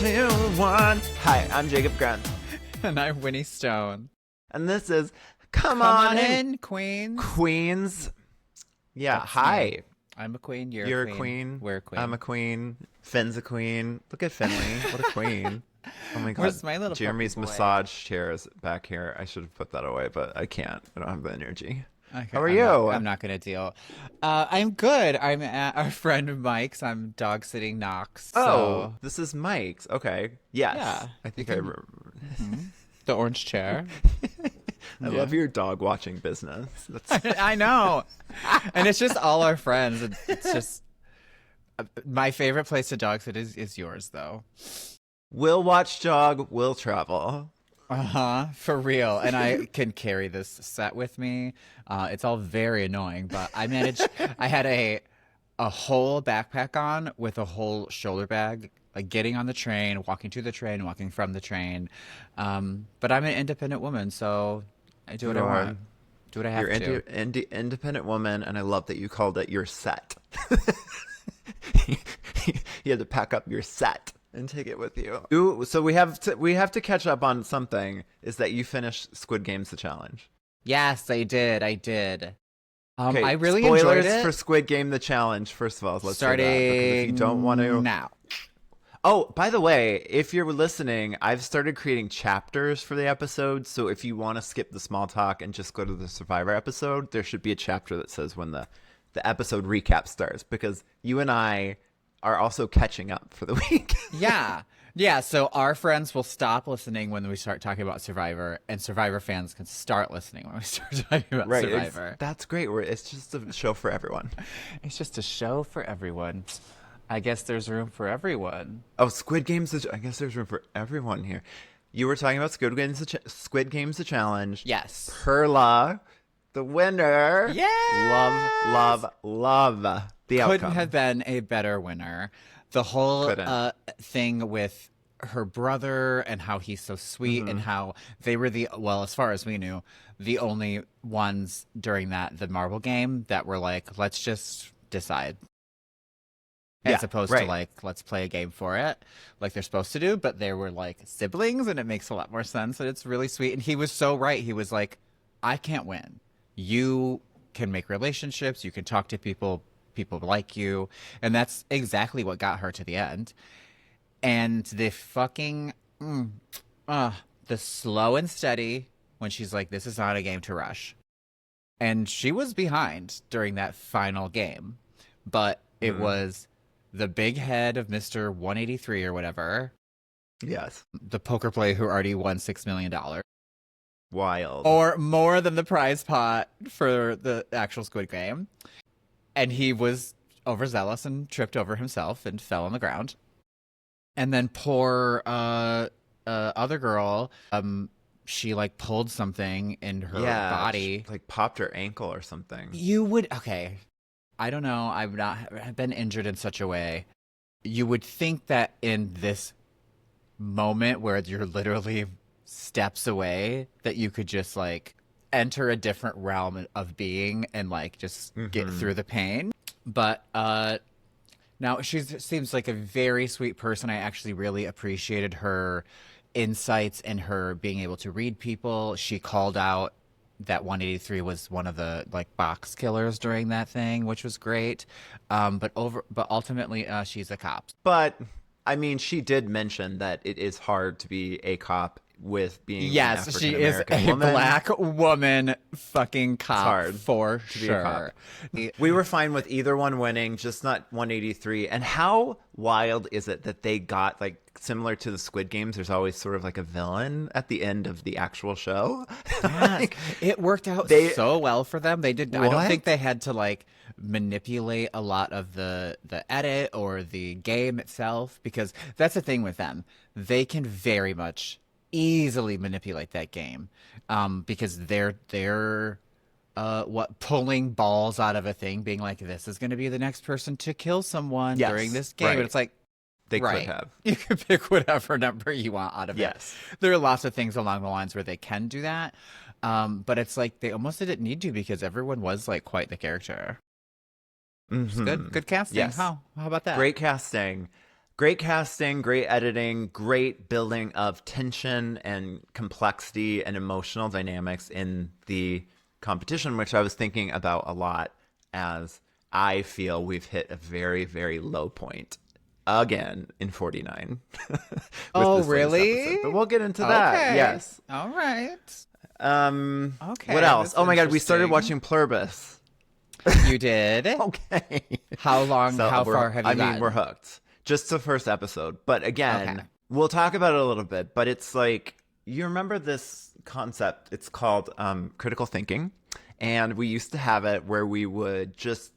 2, 1. Hi, I'm Jacob Grant. And I'm Winnie Stone. And this is Come on in, Queens. Queens. Yeah, That's hi. me. I'm a queen. You're a queen. We're a queen. I'm a queen. Finn's a queen. Look at Finley. What a queen. Oh my god. Where's my little Jeremy's puppy boy? massage chair is back here. I should have put that away, but I can't. I don't have the energy. Okay, How are you? I'm not going to deal. I'm good. I'm at our friend Mike's. I'm dog sitting Knox. Oh, this is Mike's. Okay. Yes. Yeah. I think I remember. The orange chair. I love your dog watching business. That's I know. And it's just all our friends. It's just my favorite place to dog sit is yours, though. We'll watch dog, we'll travel. For real. And I can carry this set with me. It's all very annoying, but I managed. I had a whole backpack on with a whole shoulder bag, like getting on the train, walking to the train, walking from the train. But I'm an independent woman, so I do what I want. Do what I have to. You're independent woman, and I love that you called it your set. You had to pack up your set and take it with you. Ooh, so we have to catch up on something. Is that you finished Squid Game's the challenge? Yes, I did. Okay, I really spoilers enjoyed it. for Squid Game the challenge. First of all, let's Starting say that, because if you don't want to now. Oh, by the way, if you're listening, I've started creating chapters for the episode. So if you want to skip the small talk and just go to the Survivor episode, there should be a chapter that says when the episode recap starts, because you and I are also catching up for the week. Yeah, so our friends will stop listening when we start talking about Survivor, and Survivor fans can start listening when we start talking about Survivor. That's great. It's just a show for everyone. It's just a show for everyone. I guess there's room for everyone. Oh, Squid Game's I guess there's room for everyone here. You were talking about Squid Game's the challenge. Yes. Perla, the winner. Yeah. Love the outcome. Couldn't have been a better winner. The whole thing with her brother and how he's so sweet and how they were as far as we knew, the only ones during the marble game that were like, let's just decide. As opposed to like, let's play a game for it, like they're supposed to do. But they were like siblings, and it makes a lot more sense. And it's really sweet. And he was so right. He was like, I can't win. You can make relationships. You can talk to people. People like you. And that's exactly what got her to the end. And the fucking, the slow and steady when she's like, this is not a game to rush. And she was behind during that final game. But it was the big head of Mr. 183 or whatever. Yes. The poker player who already won $6 million. Wild. Or more than the prize pot for the actual Squid Game. And he was overzealous and tripped over himself and fell on the ground. And then poor other girl, she like pulled something in her body. She, like popped her ankle or something. Okay. I don't know. I've been injured in such a way. You would think that in this moment where you're literally steps away, that you could just like enter a different realm of being and like just get through the pain. But now she seems like a very sweet person. I actually really appreciated her insights and her being able to read people. She called out that 183 was one of the like box killers during that thing, which was great. But ultimately she's a cop. But I mean, she did mention that it is hard to be a cop with being an she is African-American a woman. Black woman fucking cop. It's hard for to be a cop. We were fine with either one winning, just not 183. And how wild is it that they got like similar to the Squid Games? There's always sort of like a villain at the end of the actual show. Yes. It worked out so well for them. They did. I don't think they had to like manipulate a lot of the edit or the game itself, because that's the thing with them. They can very much easily manipulate that game, because they're pulling balls out of a thing, being like, this is going to be the next person to kill someone during this game. And it's like, they could have. You can pick whatever number you want out of it. There are lots of things along the lines where they can do that, but it's like they almost didn't need to, because everyone was like quite the character. Good casting. How about that? Great casting. Great casting, great editing, great building of tension and complexity and emotional dynamics in the competition, which I was thinking about a lot as I feel we've hit a very, very low point again in 49. Oh, really? But we'll get into that. Yes. All right. Okay. What else? Oh my God, we started interesting. watching Pluribus. You did? Okay. How long, So how far have you gotten? I mean, we're hooked. Just the first episode. But again, Okay. we'll talk about it a little bit. But it's like, you remember this concept? It's called critical thinking. And we used to have it where we would just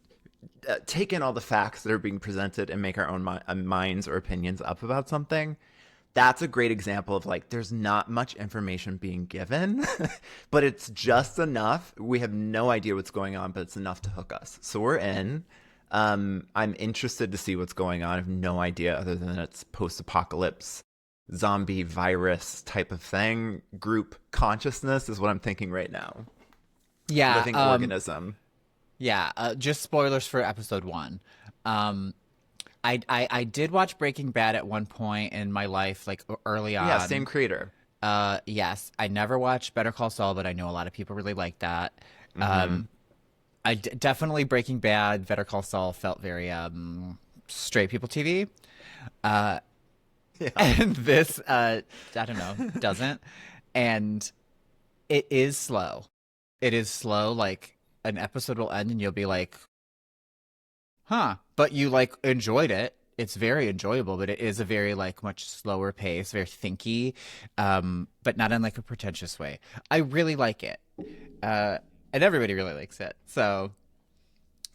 take in all the facts that are being presented and make our own minds or opinions up about something. That's a great example of like, there's not much information being given, but it's just enough. We have no idea what's going on, but it's enough to hook us. So we're in. I'm interested to see what's going on. I have no idea other than it's post-apocalypse, zombie virus type of thing. Group consciousness is what I'm thinking right now. Yeah. Living organism. Yeah. Just spoilers for episode 1. I did watch Breaking Bad at one point in my life, like early on. Yeah, same creator. Yes. I never watched Better Call Saul, but I know a lot of people really like that. Definitely Breaking Bad, Better Call Saul felt very straight people TV. Yeah. And this, I don't know, doesn't. And it is slow. It is slow. Like an episode will end and you'll be like, huh, but you like enjoyed it. It's very enjoyable, but it is a very like much slower pace, very thinky, but not in like a pretentious way. I really like it. And everybody really likes it. So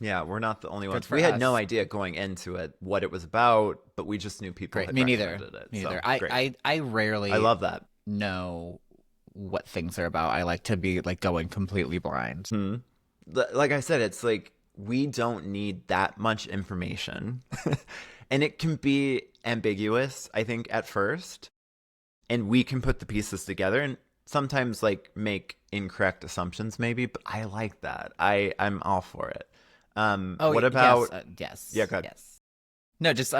yeah, we're not the only ones. for We had us. no idea going into it what it was about, but we just knew people Great. had Me neither. recommended it. Me So, neither. great. I rarely I love that. know what things are about. I like to be like going completely blind. Like I said, it's like we don't need that much information. And it can be ambiguous, I think, at first. And we can put the pieces together and sometimes like make incorrect assumptions maybe, but I like that. I'm all for it. What about yes. Yeah, go ahead. Yes. No, just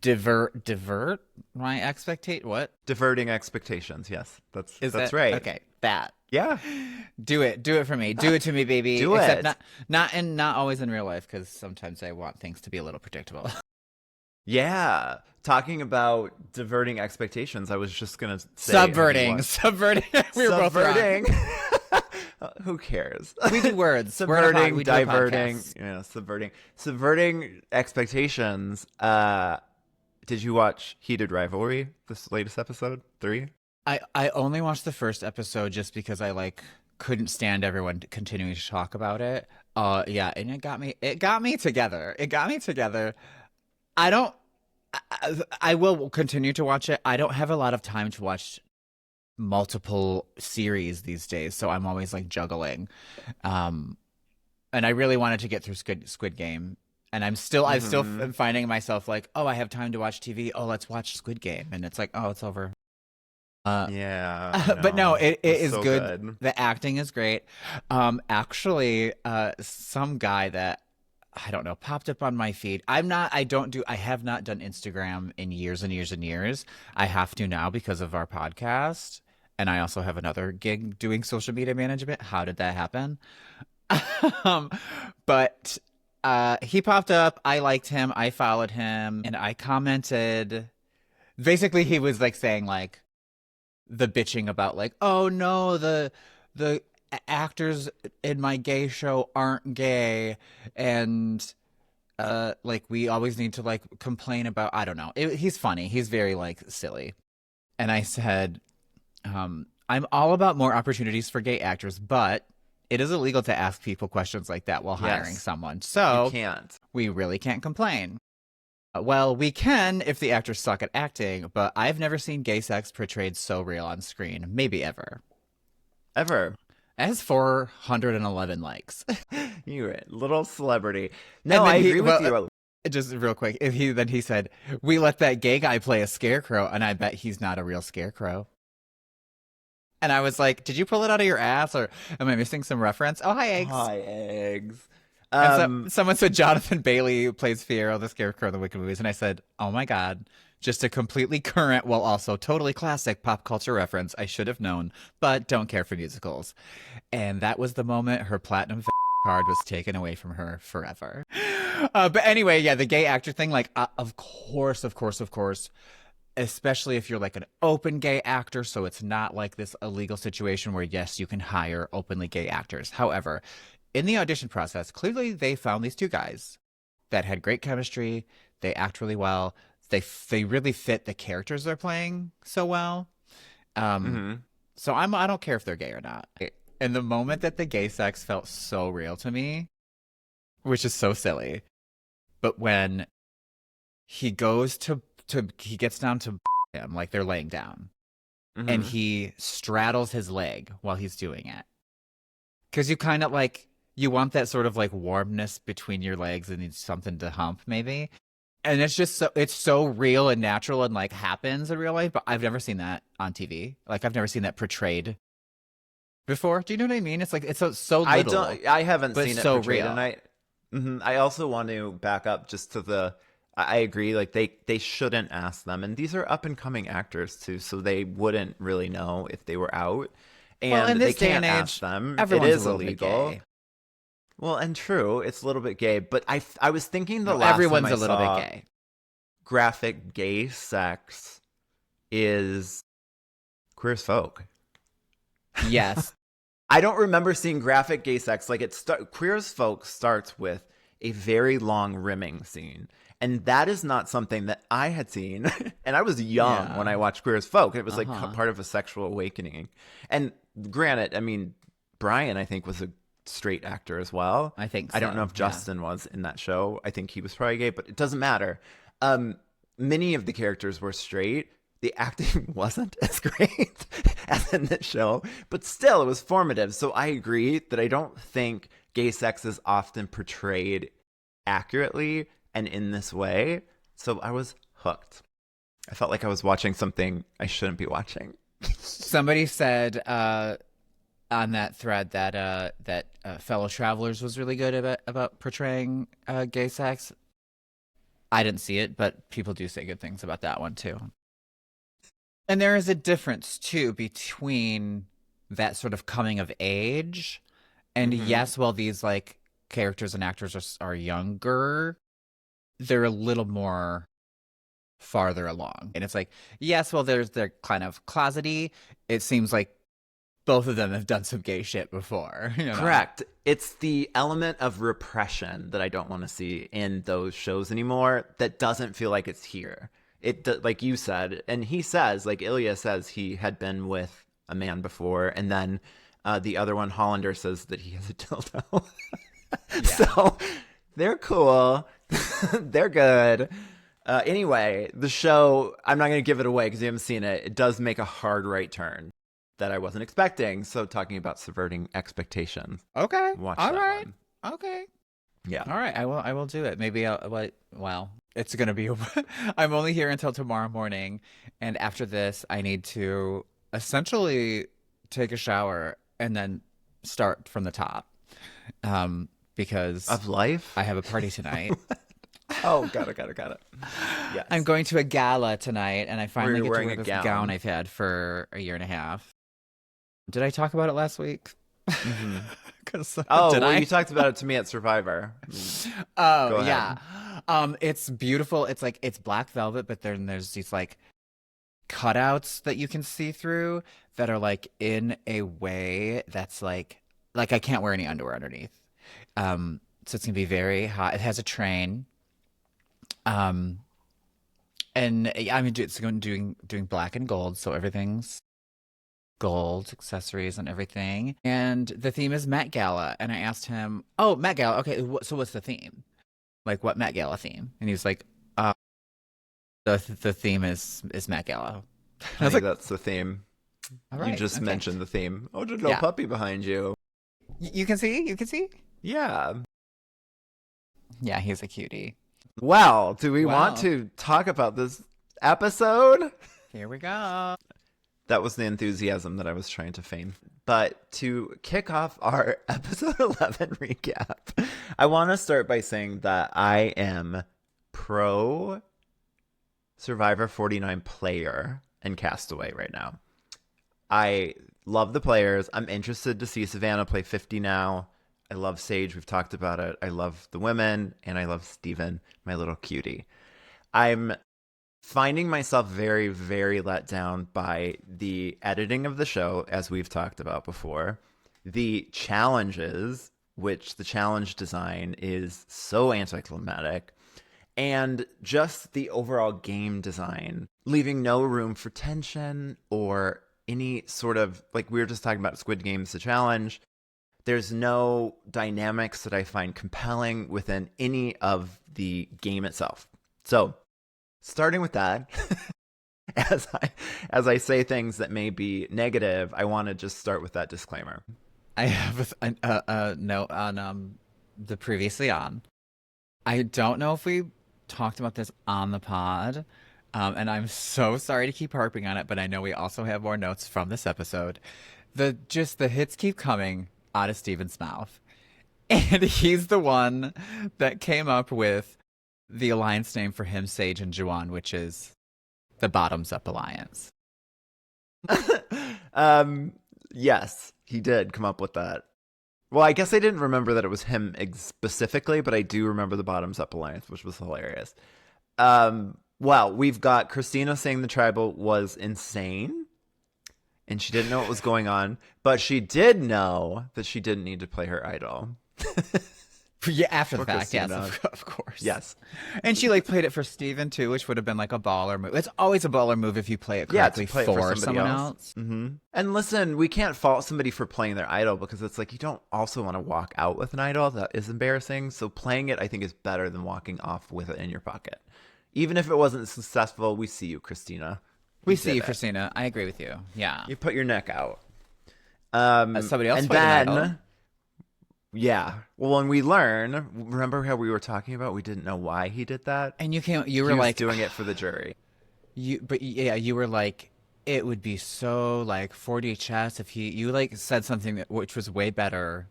divert my expectate what? Diverting expectations? Yes, that's That, right. Okay, that. Yeah, Do it for me. Do it to me, baby. Do Except it. not always in real life, because sometimes I want things to be a little predictable. yeah. Talking about diverting expectations, I was just gonna say Subverting. We were both wrong. subverting. Who cares? We do words. Subverting, We do a diverting, podcast. subverting expectations. Did you watch Heated Rivalry? This latest episode 3. I only watched the first episode just because I like couldn't stand everyone continuing to talk about it. Yeah, and it got me together. I will continue to watch it. I don't have a lot of time to watch multiple series these days, so I'm always like juggling. And I really wanted to get through Squid Game, and I'm still am finding myself like, oh, I have time to watch TV. Oh, let's watch Squid Game, and it's like, oh, it's over. Yeah, But no, it is so good. The acting is great. Actually, some guy that I don't know popped up on my feed. I have not done Instagram in years and years and years. I have to now because of our podcast. And I also have another gig doing social media management. How did that happen? But he popped up. I liked him. I followed him. And I commented. Basically, he was like saying like the bitching about like, oh no, the actors in my gay show aren't gay. And like we always need to like complain about, I don't know. He's funny. He's very like silly. And I said, I'm all about more opportunities for gay actors, but it is illegal to ask people questions like that while hiring someone. So you can't. We really can't complain. Well, we can if the actors suck at acting, but I've never seen gay sex portrayed so real on screen. Maybe ever. Ever. It has 411 likes. You're a little celebrity. No, I agree with you. Just real quick, then he said, we let that gay guy play a scarecrow, and I bet he's not a real scarecrow. And I was like, did you pull it out of your ass, or am I missing some reference? Oh, hi, eggs. Hi, eggs. And so someone said Jonathan Bailey plays Fiyero the Scarecrow in the Wicked movies, and I said, "Oh my God, just a completely current, while also totally classic pop culture reference. I should have known, but don't care for musicals." And that was the moment her platinum card was taken away from her forever. But anyway, yeah, the gay actor thing, like, of course, especially if you're like an open gay actor, so it's not like this illegal situation where, yes, you can hire openly gay actors. However, in the audition process, clearly they found these two guys that had great chemistry. They act really well. They really fit the characters they're playing so well. So I don't care if they're gay or not. And the moment that the gay sex felt so real to me, which is so silly, but when he goes he gets down to him, like they're laying down, and he straddles his leg while he's doing it. Because you kind of like, you want that sort of like warmness between your legs and need something to hump maybe. And it's so real and natural and like happens in real life, but I've never seen that on TV. Like I've never seen that portrayed before. Do you know what I mean? It's like, it's so little. I haven't seen it so portrayed, real. and I also want to back up just to I agree, like they shouldn't ask them, and these are up and coming actors too, so they wouldn't really know if they were out, and well, in this they can't day and age, ask them. Everyone's it is a little illegal. Bit gay. Well, and true, it's a little bit gay, but I was thinking last everyone's time I a little saw bit gay. graphic gay sex is Queer as Folk. Yes. I don't remember seeing graphic gay sex. Like Queer as Folk starts with a very long rimming scene. And that is not something that I had seen. And I was young when I watched Queer as Folk. It was like part of a sexual awakening. And granted, I mean, Brian, I think, was a straight actor as well. I think so. I don't know if Justin was in that show. I think he was probably gay, but it doesn't matter. Many of the characters were straight. The acting wasn't as great as in this show, but still it was formative. So I agree that I don't think gay sex is often portrayed accurately and in this way. So I was hooked. I felt like I was watching something I shouldn't be watching. Somebody said on that thread that Fellow Travelers was really good about portraying gay sex. I didn't see it, but people do say good things about that one too. And there is a difference too between that sort of coming of age and yes, while these like characters and actors are younger, they're a little more farther along. And it's like, yes, well, they're kind of closety. It seems like both of them have done some gay shit before. You know? Correct. It's the element of repression that I don't want to see in those shows anymore that doesn't feel like it's here. It, like you said, and he says, like Ilya says, he had been with a man before, and then the other one, Hollander, says that he has a dildo. So they're cool. They're good. Anyway, the show, I'm not going to give it away because you haven't seen it. It does make a hard right turn that I wasn't expecting. So talking about subverting expectations. Okay. Watch All that right. one. Okay. Yeah. All right. I will do it. Maybe wow. It's going to be I'm only here until tomorrow morning, and after this I need to essentially take a shower and then start from the top. Because of life, I have a party tonight. Oh, got it. Yes. I'm going to a gala tonight, and I finally get to wear this gown I've had for a year and a half. Did I talk about it last week? You talked about it to me at Survivor. Oh, yeah. It's beautiful. It's black velvet, but then there's these like cutouts that you can see through that are like in a way that's like I can't wear any underwear underneath. So it's gonna be very hot. It has a train. And I mean, it's going doing black and gold, so everything's gold accessories and everything. And the theme is Met Gala, and I asked him, "Oh, Met Gala. Okay, so what's the theme? Like, what Met Gala theme?" And he was like, the theme is Met Gala." I think that's the theme. All right, you just mentioned the theme. Oh, there's no puppy behind you. You can see? You can see? Yeah. Yeah, he's a cutie. Well, do we want to talk about this episode? Here we go. That was the enthusiasm that I was trying to feign. But to kick off our episode 11 recap, I want to start by saying that I am pro Survivor 49 player and Castaway right now. I love the players. I'm interested to see Savannah play 50 now. I love Sage. We've talked about it. I love the women, and I love Steven, my little cutie. I'm finding myself very, very let down by the editing of the show, as we've talked about before. The challenges, which the challenge design is so anticlimactic, and just the overall game design, leaving no room for tension or any sort of, like we were just talking about Squid Game's the challenge. There's no dynamics that I find compelling within any of the game itself. So, starting with that, as I say things that may be negative, I want to just start with that disclaimer. I have a note on the previously on. I don't know if we talked about this on the pod, and I'm so sorry to keep harping on it, but I know we also have more notes from this episode. The hits keep coming out of Steven's mouth, and he's the one that came up with the alliance name for him, Sage, and Juwan, which is the Bottoms Up Alliance. Yes, he did come up with that. Well, I guess I didn't remember that it was him specifically, but I do remember the Bottoms Up Alliance, which was hilarious. Well, we've got Christina saying the tribal was insane, and she didn't know what was going on, but she did know that she didn't need to play her idol. Yeah, after the fact, Christina. yes, of course. Yes. And she played it for Steven too, which would have been like a baller move. It's always a baller move if you play it correctly for someone else. Mm-hmm. And listen, we can't fault somebody for playing their idol, because it's like you don't also want to walk out with an idol. That is embarrassing. So playing it, I think, is better than walking off with it in your pocket. Even if it wasn't successful, we see you, Christina. We see you, Christina. I agree with you. Yeah. You put your neck out. Somebody else and played an then, idol. Yeah. Well, when we learn, remember how we were talking about we didn't know why he did that? And you were he like was doing it for the jury. You were like, it would be so like 40 chess if you like said something which was way better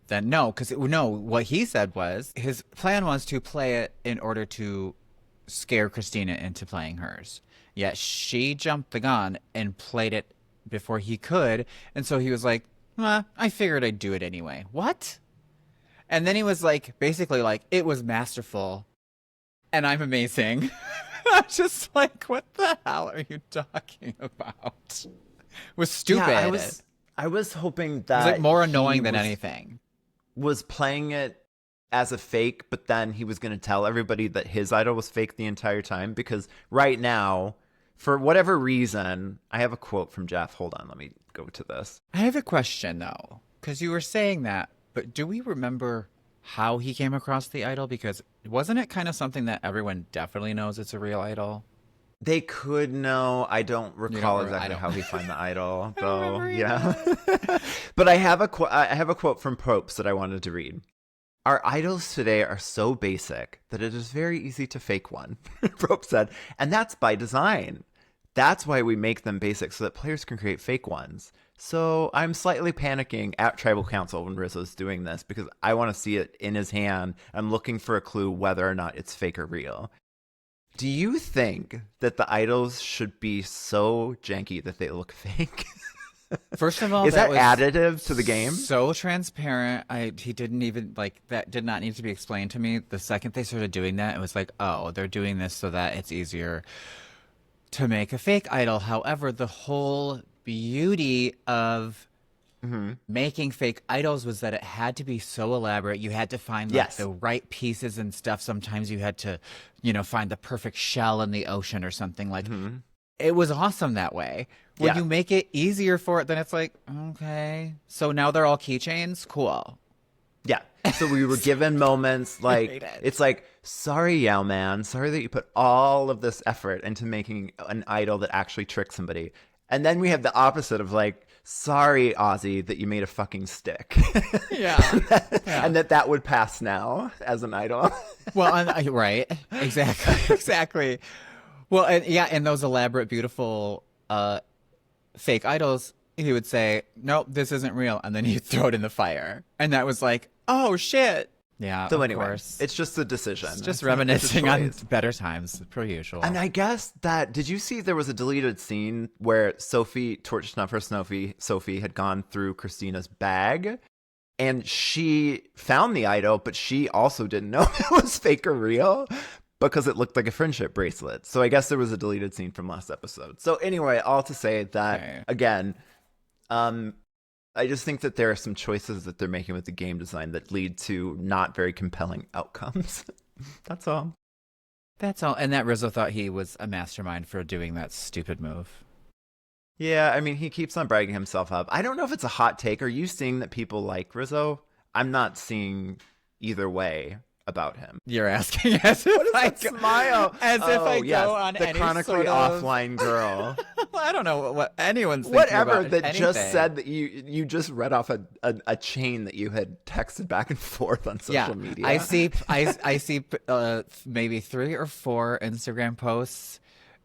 than what he said was his plan was to play it in order to scare Christina into playing hers. Yet she jumped the gun and played it before he could, and so he was like, I figured I'd do it anyway. What? And then he was like, basically like, it was masterful, and I'm amazing. I'm just like, what the hell are you talking about? It was stupid. Yeah, I was hoping that it was like more annoying than anything. Was playing it as a fake, but then he was going to tell everybody that his idol was fake the entire time, because right now, for whatever reason, I have a quote from Jeff. Hold on, let me go to this. I have a question, though, because you were saying that, but do we remember how he came across the idol? Because wasn't it kind of something that everyone definitely knows it's a real idol? They could know. I don't recall exactly how he found the idol, though. Yeah. But I have a quote from Popes that I wanted to read. Our idols today are so basic that it is very easy to fake one, Pope said. And that's by design. That's why we make them basic, so that players can create fake ones. So I'm slightly panicking at Tribal Council when Rizzo's doing this, because I want to see it in his hand. I'm looking for a clue whether or not it's fake or real. Do you think that the idols should be so janky that they look fake? First of all, is that additive to the game? So transparent. He didn't even that did not need to be explained to me. The second they started doing that, it was like, oh, they're doing this so that it's easier to make a fake idol. However, the whole beauty of making fake idols was that it had to be so elaborate. You had to find the right pieces and stuff. Sometimes you had to, find the perfect shell in the ocean or something like. It was awesome that way. When you make it easier for it, then it's like, okay. So now they're all keychains? Cool. Yeah. So we were given moments like, it's like, sorry, Yao Man. Sorry that you put all of this effort into making an idol that actually tricks somebody. And then we have the opposite of like, sorry, Ozzy, that you made a fucking stick. Yeah. And that would pass now as an idol. Well, right. Exactly. Exactly. Well, and those elaborate, beautiful fake idols, he would say, nope, this isn't real. And then he'd throw it in the fire. And that was like, oh, shit. Yeah, so of anyway, course. it's just a decision. It's just reminiscing on better times, per usual. And I guess that, did you see there was a deleted scene where Sophie had gone through Christina's bag and she found the idol, but she also didn't know if it was fake or real because it looked like a friendship bracelet. So I guess there was a deleted scene from last episode. So anyway, all to say that, again, I just think that there are some choices that they're making with the game design that lead to not very compelling outcomes. That's all. That's all. And that Rizzo thought he was a mastermind for doing that stupid move. Yeah, I mean, he keeps on bragging himself up. I don't know if it's a hot take. Are you seeing that people like Rizzo? I'm not seeing either way about him. You're asking as if I smile. As if I go on the any chronically sort of... offline girl. I don't know what anyone's thinking Whatever about that anything. Just said that you just read off a chain that you had texted back and forth on social media. I see maybe 3 or 4 Instagram posts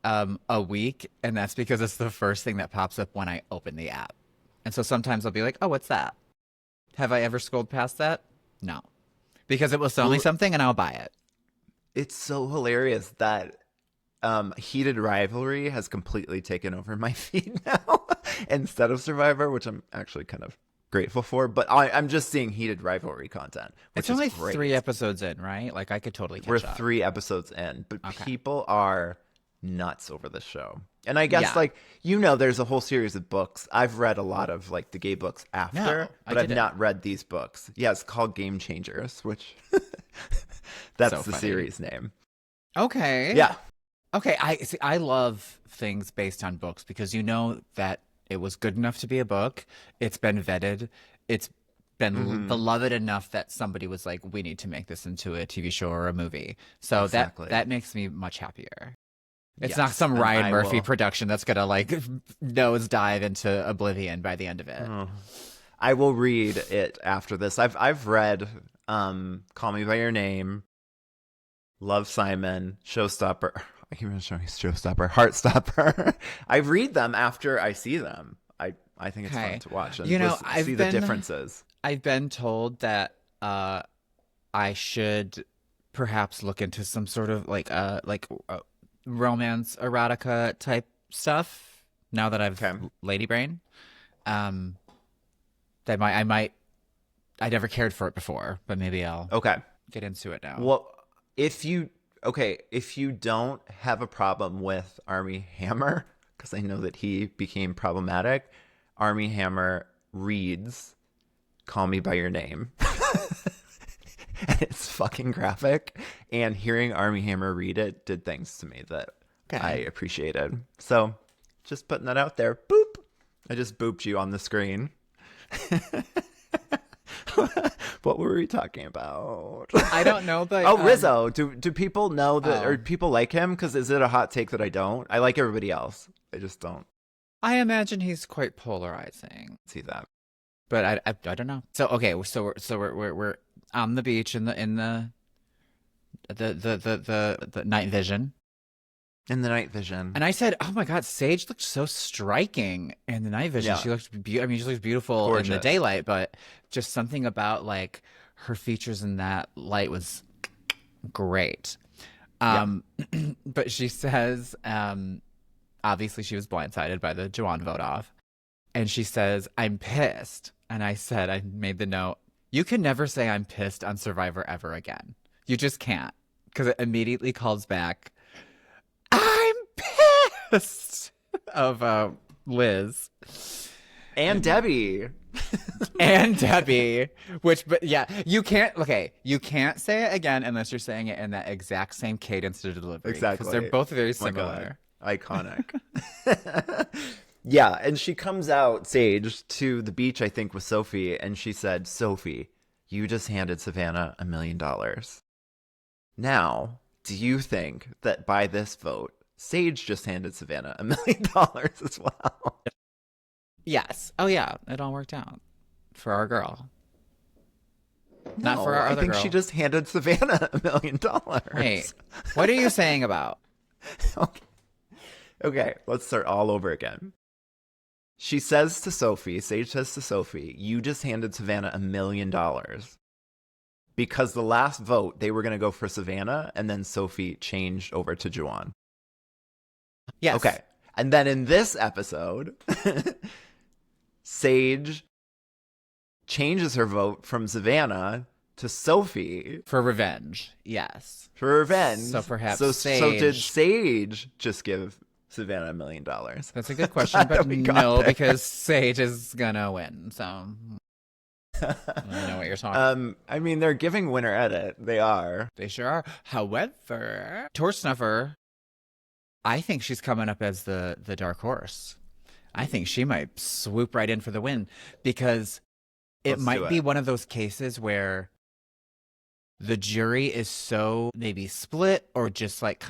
a week, and that's because it's the first thing that pops up when I open the app. And so sometimes I'll be like, oh, what's that? Have I ever scrolled past that? No. Because it will sell me something and I'll buy it. It's so hilarious that Heated Rivalry has completely taken over my feed now instead of Survivor, which I'm actually kind of grateful for. But I'm just seeing Heated Rivalry content, which it's only is great. 3 episodes in, right? Like I could totally catch up. We're 3 episodes in, but people are nuts over this show. And I guess there's a whole series of books. I've read a lot of like the gay books after, but I've not read these books. Yeah, it's called Game Changers, which that's the series name. Okay. Yeah. Okay, I love things based on books because you know that it was good enough to be a book. It's been vetted. It's been beloved enough that somebody was like, we need to make this into a TV show or a movie. So that makes me much happier. It's not some Ryan Murphy production that's going to like nosedive into oblivion by the end of it. I will read it after this. I've read Call Me By Your Name, Love, Simon, Showstopper. I keep showing Showstopper, Heartstopper. I read them after I see them. I think it's fun to watch and see the differences. I've been told that I should perhaps look into some sort of like romance erotica type stuff now that I've lady brain. I never cared for it before, but maybe I'll get into it now. Well, if you don't have a problem with Armie Hammer, because I know that he became problematic, Armie Hammer reads Call Me By Your Name. And it's fucking graphic. And hearing Armie Hammer read it did things to me that I appreciated. So just putting that out there. Boop. I just booped you on the screen. What were we talking about? I don't know, but Rizzo. Do people know that, or people like him? Because is it a hot take that I don't? I like everybody else. I just don't. I imagine he's quite polarizing. See that, but I don't know. So okay, so we're on the beach in the night vision. In the night vision. And I said, oh my God, Sage looked so striking in the night vision. Yeah. She looks she looks beautiful Gorgeous. In the daylight, but just something about like her features in that light was great. But she says, obviously she was blindsided by the Juwan vote off. And she says, I'm pissed. And I said, I made the note, you can never say I'm pissed on Survivor ever again. You just can't. Because it immediately calls back, I'm pissed of Liz. And Debbie. And Debbie. But you can't say it again unless you're saying it in that exact same cadence to delivery. Exactly. Because they're both very similar. Iconic. Yeah, and she comes out, Sage, to the beach, I think, with Sophie, and she said, Sophie, you just handed Savannah $1 million. Now, do you think that by this vote, Sage just handed Savannah $1 million as well? Yes. Oh, yeah. It all worked out for our girl. Not for our other girl. I think she just handed Savannah $1 million. Wait, what are you saying about? Okay, let's start all over again. She says to Sophie, Sage says to Sophie, you just handed Savannah $1 million. Because the last vote, they were going to go for Savannah, and then Sophie changed over to Juwan. Yes. Okay. And then in this episode, Sage changes her vote from Savannah to Sophie. For revenge. Yes. For revenge. So perhaps So Sage... did Sage just give Savannah $1 million? That's a good question, but no, because Sage is going to win, so... I know what you're talking. I mean, they're giving winner edit. They are. They sure are. However, Torsnuffer, I think she's coming up as the dark horse. I think she might swoop right in for the win because it might be one of those cases where the jury is so maybe split or just like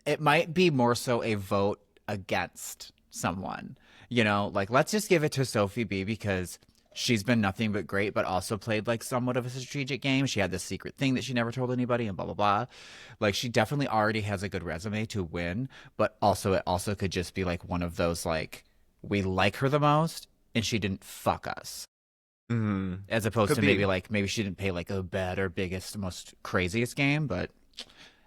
it might be more so a vote against someone. You know, like let's just give it to Sophie B because she's been nothing but great, but also played like somewhat of a strategic game. She had this secret thing that she never told anybody and blah, blah, blah. Like she definitely already has a good resume to win, but also it also could just be like one of those like, we like her the most and she didn't fuck us. Mm-hmm. As opposed to maybe she didn't play like a better, biggest, most craziest game, but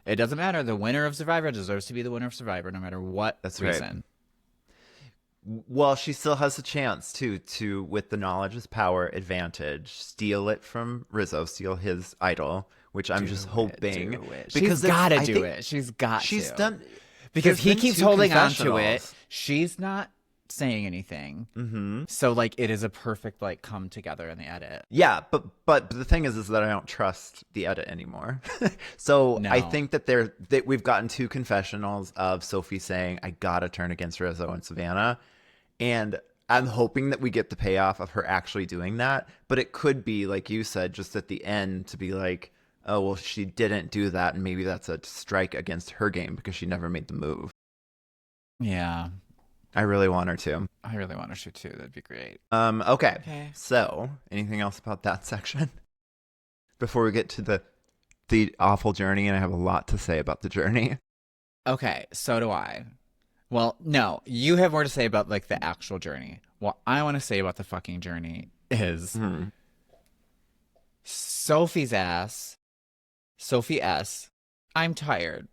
it doesn't matter. The winner of Survivor deserves to be the winner of Survivor no matter what reason. Right. Well, she still has a chance to with the knowledge is power advantage, steal it from Rizzo, steal his idol, which I'm just hoping because she's got to do it. She's got to. She's done because he keeps holding on to it. She's not saying anything. Mm-hmm. So like it is a perfect like come together in the edit. Yeah, but the thing is that I don't trust the edit anymore. So no. I think that we've gotten 2 confessionals of Sophie saying I gotta turn against Rizzo and Savannah. And I'm hoping that we get the payoff of her actually doing that. But it could be, like you said, just at the end to be like, oh, well, she didn't do that. And maybe that's a strike against her game because she never made the move. Yeah. I really want her to. I really want her to, too. That'd be great. Okay. So, anything else about that section? Before we get to the awful journey, and I have a lot to say about the journey. Okay, so do I. Well, no, you have more to say about like the actual journey. What I want to say about the fucking journey is Sophie S. I'm tired.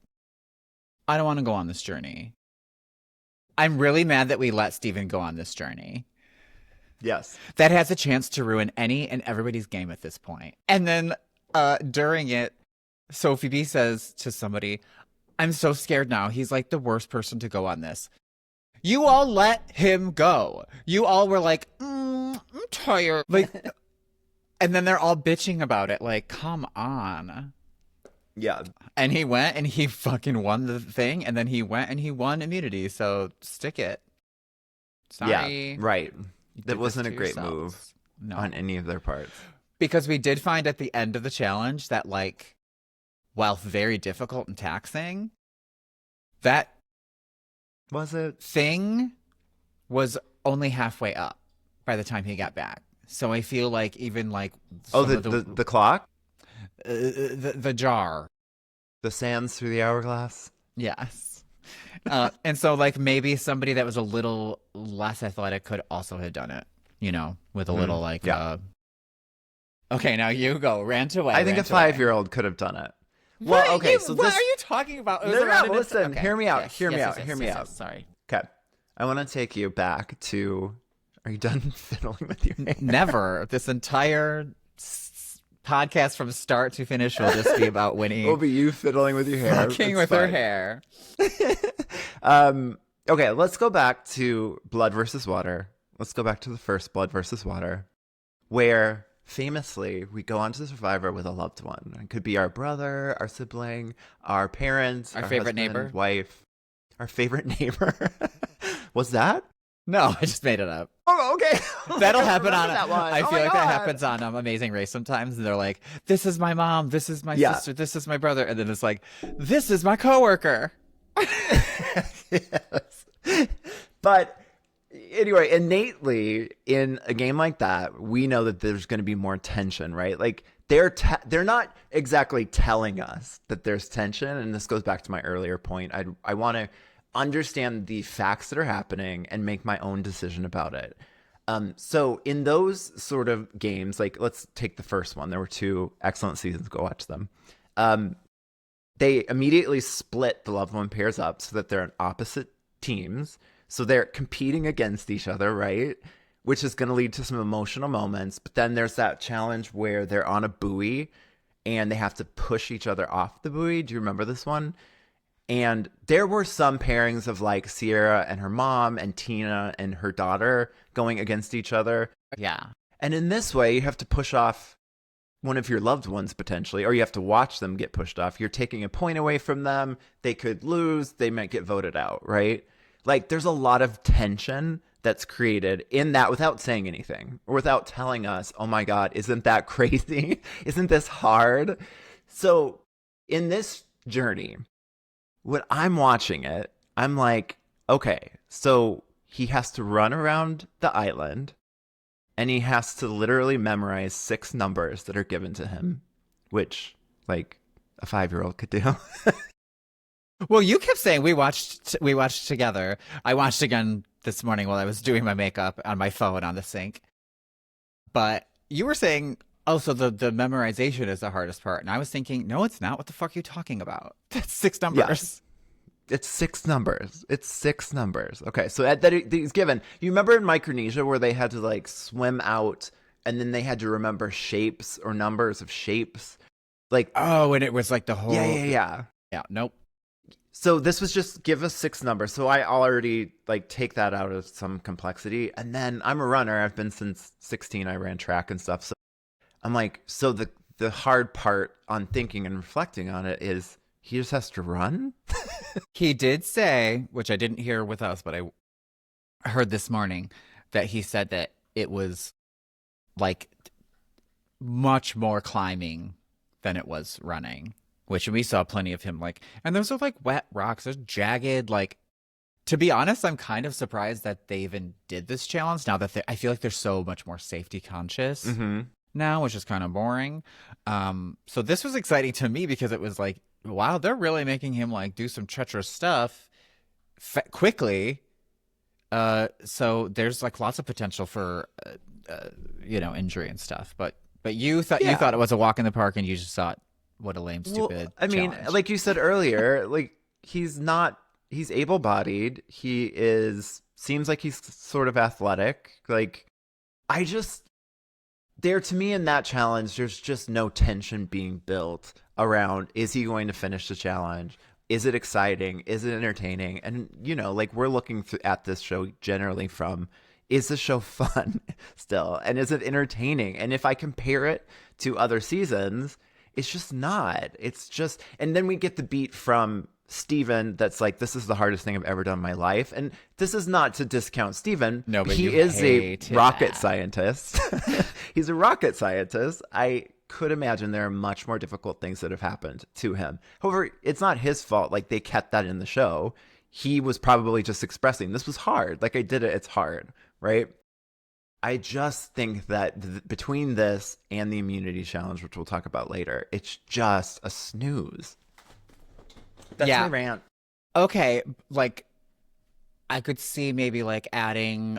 I don't want to go on this journey. I'm really mad that we let Steven go on this journey. Yes. That has a chance to ruin any and everybody's game at this point. And then during it, Sophie B says to somebody, I'm so scared now. He's like the worst person to go on this. You all let him go. You all were like, I'm tired. Like, and then they're all bitching about it. Like, come on. Yeah. And he went and he fucking won the thing. And then he went and he won immunity. So stick it. Sorry. Yeah, right. That wasn't a great move on any of their parts. Because we did find at the end of the challenge that like, while very difficult and taxing, that thing was only halfway up by the time he got back. So I feel like even like the clock, the jar, the sands through the hourglass. Yes, and so like maybe somebody that was a little less athletic could also have done it. You know, with a little like. Yeah. Okay, now you go. Rant away. I think a 5-year-old could have done it. Well, okay, so what are you talking about? Listen, okay. Hear me out. Yes, hear me yes, out. Sorry. Okay. I want to take you back to, are you done fiddling with your hair? Never. This entire podcast from start to finish will just be about Winnie. Will be you fiddling with your hair. Fucking with her hair. Okay, let's go back to Blood versus Water. Let's go back to the first Blood versus Water, where famously, we go on to the Survivor with a loved one. It could be our brother, our sibling, our parents, our favorite neighbor, wife, our favorite neighbor. Was that? No, I just made it up. Oh, okay. That'll happen on. I feel like that happens on Amazing Race sometimes, and they're like, "This is my mom. This is my sister. This is my brother," and then it's like, "This is my coworker." Yes. But anyway, innately in a game like that, we know that there's going to be more tension, right? Like they're not exactly telling us that there's tension, and this goes back to my earlier point. I want to understand the facts that are happening and make my own decision about it. So in those sort of games, like let's take the first one. There were 2 excellent seasons. Go watch them. They immediately split the loved one pairs up so that they're on opposite teams. So they're competing against each other, right? Which is going to lead to some emotional moments. But then there's that challenge where they're on a buoy and they have to push each other off the buoy. Do you remember this one? And there were some pairings of like Sierra and her mom and Tina and her daughter going against each other. Yeah. And in this way, you have to push off one of your loved ones potentially, or you have to watch them get pushed off. You're taking a point away from them. They could lose. They might get voted out, right? Like there's a lot of tension that's created in that without saying anything or without telling us, oh my God, isn't that crazy? Isn't this hard? So in this journey, when I'm watching it, I'm like, okay, so he has to run around the island and he has to literally memorize 6 numbers that are given to him, which like a 5-year-old could do. Well, you kept saying we watched together. I watched again this morning while I was doing my makeup on my phone on the sink. But you were saying, oh, so the memorization is the hardest part. And I was thinking, no, it's not. What the fuck are you talking about? That's 6 numbers. Yes. It's 6 numbers. It's 6 numbers. Okay, so that he's given. You remember in Micronesia where they had to like swim out and then they had to remember shapes or numbers of shapes? Like, oh, and it was like the whole... Yeah. Nope. So this was just give us 6 numbers. So I already like take that out of some complexity. And then I'm a runner. I've been since 16. I ran track and stuff. So I'm like, so the hard part on thinking and reflecting on it is he just has to run. He did say, which I didn't hear with us, but I heard this morning, that he said that it was like much more climbing than it was running. Which we saw plenty of him like, and those are like wet rocks, those jagged, like, to be honest, I'm kind of surprised that they even did this challenge now that I feel like they're so much more safety conscious now, which is kind of boring. So this was exciting to me because it was like, wow, they're really making him like do some treacherous stuff quickly. So there's like lots of potential for, injury and stuff. But you thought it was a walk in the park and you just thought, what a lame, stupid I mean, challenge. like you said earlier, like he's able-bodied. Seems like he's sort of athletic. Like, to me in that challenge, there's just no tension being built around, is he going to finish the challenge? Is it exciting? Is it entertaining? And, like we're looking at this show generally from, is the show fun still? And is it entertaining? And if I compare it to other seasons, it's just not. It's just, and then we get the beat from Steven that's like, this is the hardest thing I've ever done in my life. And this is not to discount Steven. No, but he is a rocket scientist. He's a rocket scientist. I could imagine there are much more difficult things that have happened to him. However, it's not his fault. Like they kept that in the show. He was probably just expressing, this was hard. Like I did it. It's hard. Right. I just think that between this and the immunity challenge, which we'll talk about later, it's just a snooze. That's my rant. Okay, like I could see maybe like adding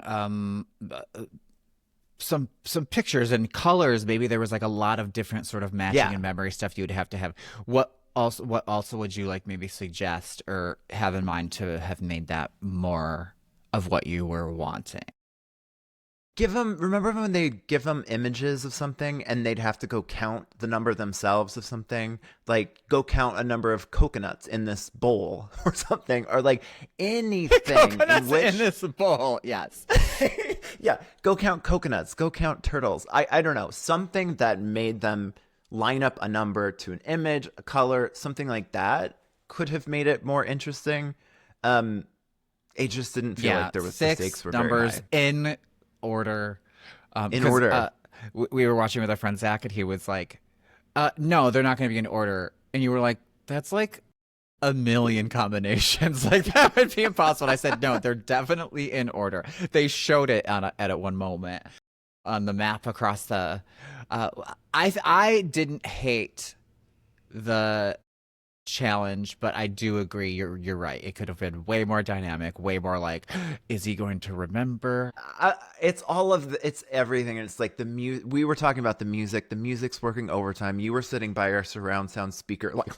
some pictures and colors. Maybe there was like a lot of different sort of matching and memory stuff you would have to have. What also would you like maybe suggest or have in mind to have made that more of what you were wanting? Remember when they'd give them images of something and they'd have to go count the number themselves of something? Like, go count a number of coconuts in this bowl or something, or like anything. Coconuts in this bowl, yes. Yeah, go count coconuts, go count turtles. I don't know, something that made them line up a number to an image, a color, something like that could have made it more interesting. It just didn't feel like there was the stakes were numbers very high. In order. We were watching with our friend Zach and he was like, no, they're not going to be in order. And you were like, that's like a million combinations. Like that would be impossible. And I said, no, they're definitely in order. They showed it at one moment on the map across the, I didn't hate the challenge, but I do agree. You're right. It could have been way more dynamic, way more like, is he going to remember? It's it's everything. And it's like we were talking about the music. The music's working overtime. You were sitting by our surround sound speaker. Like,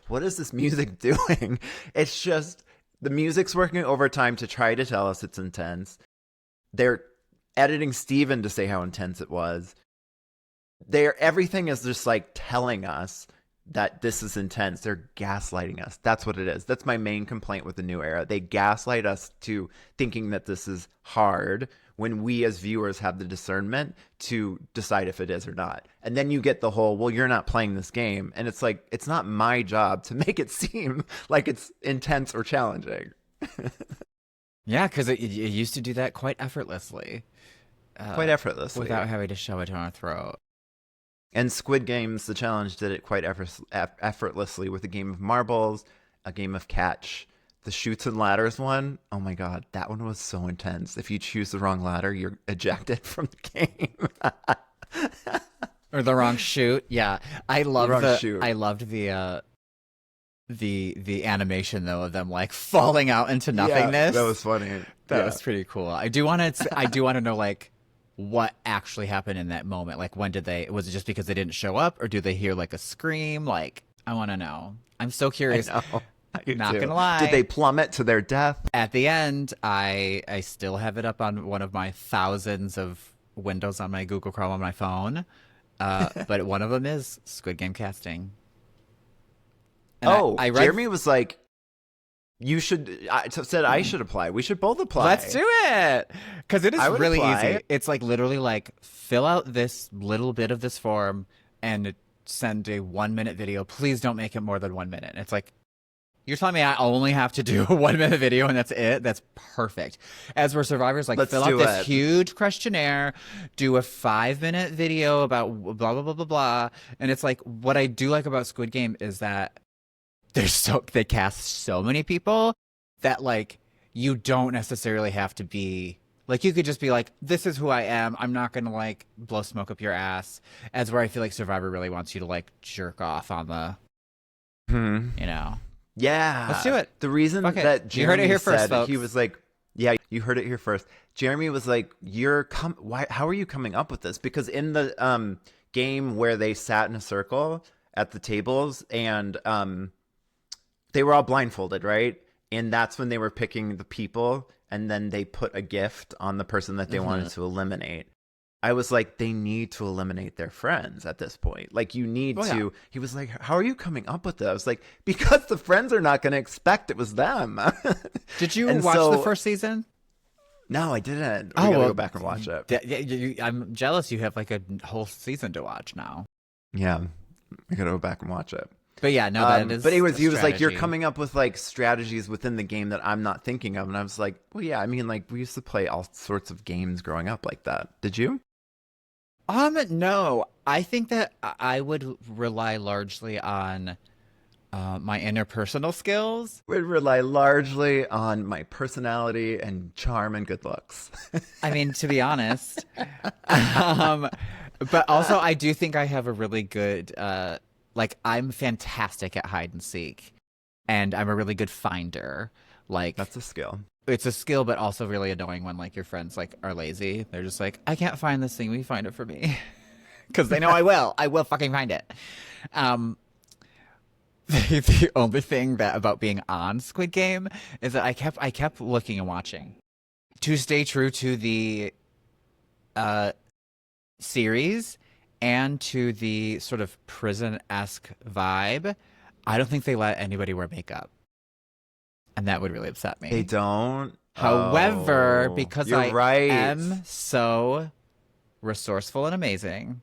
what is this music doing? It's just the music's working overtime to try to tell us it's intense. They're editing Steven to say how intense it was. Everything is just like telling us that this is intense. They're gaslighting us. That's what it is. That's my main complaint with the new era. They gaslight us to thinking that this is hard when we as viewers have the discernment to decide if it is or not. And then you get the whole, well, you're not playing this game. And it's like, it's not my job to make it seem like it's intense or challenging. Yeah, because it used to do that quite effortlessly. Quite effortlessly. Without having to shove it down our throat. And Squid Games, the challenge did it quite effortlessly with a game of marbles, a game of catch. The chutes and ladders one, oh my god, that one was so intense. If you choose the wrong ladder, you're ejected from the game. Or the wrong chute. Yeah, I loved the animation though of them like falling out into nothingness. Yeah, that was funny. That was pretty cool. I do want to know like what actually happened in that moment. Like, when did was it just because they didn't show up, or do they hear like a scream? Like, I want to know. I'm so curious. Not gonna lie. Did they plummet to their death? At the end, I still have it up on one of my thousands of windows on my Google Chrome on my phone. But one of them is Squid Game casting. And Jeremy was like, I should apply. We should both apply. Let's do it. Because it is really easy. It's like literally like fill out this little bit of this form and send a 1-minute video. Please don't make it more than 1 minute. It's like, you're telling me I only have to do a 1-minute video and that's it? That's perfect. As we're survivors, like fill out this huge questionnaire, do a 5-minute video about blah, blah, blah, blah, blah. And it's like, what I do like about Squid Game is that they cast so many people that like you don't necessarily have to be like, you could just be like, this is who I am. I'm not going to like blow smoke up your ass. As where I feel like Survivor really wants you to like jerk off on the, you know. Yeah. Let's do it. The reason that Jeremy you heard it here first, folks. He was like, yeah, you heard it here first. Jeremy was like, how are you coming up with this? Because in the game where they sat in a circle at the tables and they were all blindfolded, right? And that's when they were picking the people, and then they put a gift on the person that they wanted to eliminate. I was like, they need to eliminate their friends at this point. Like, you need to. Yeah. He was like, how are you coming up with this? I was like, because the friends are not going to expect it was them. Did you watch the first season? No, I didn't. We gotta go back and watch it. I'm jealous you have like a whole season to watch now. Yeah, I gotta go back and watch it. But yeah, no, that is. But he was like, you're coming up with like strategies within the game that I'm not thinking of, and I was like, well, yeah, I mean, like we used to play all sorts of games growing up like that. Did you? No, I think that I would rely largely on my interpersonal skills. Would rely largely on my personality and charm and good looks. I mean, to be honest, but also I do think I have a really good. Like, I'm fantastic at hide and seek, and I'm a really good finder. Like, that's a skill. It's a skill, but also really annoying when like your friends like are lazy. They're just like, I can't find this thing. Will you find it for me? Because they know I will. I will fucking find it. The only thing that about being on Squid Game is that I kept looking and watching to stay true to the series. And to the sort of prison-esque vibe, I don't think they let anybody wear makeup. And that would really upset me. They don't? However, because I am so resourceful and amazing,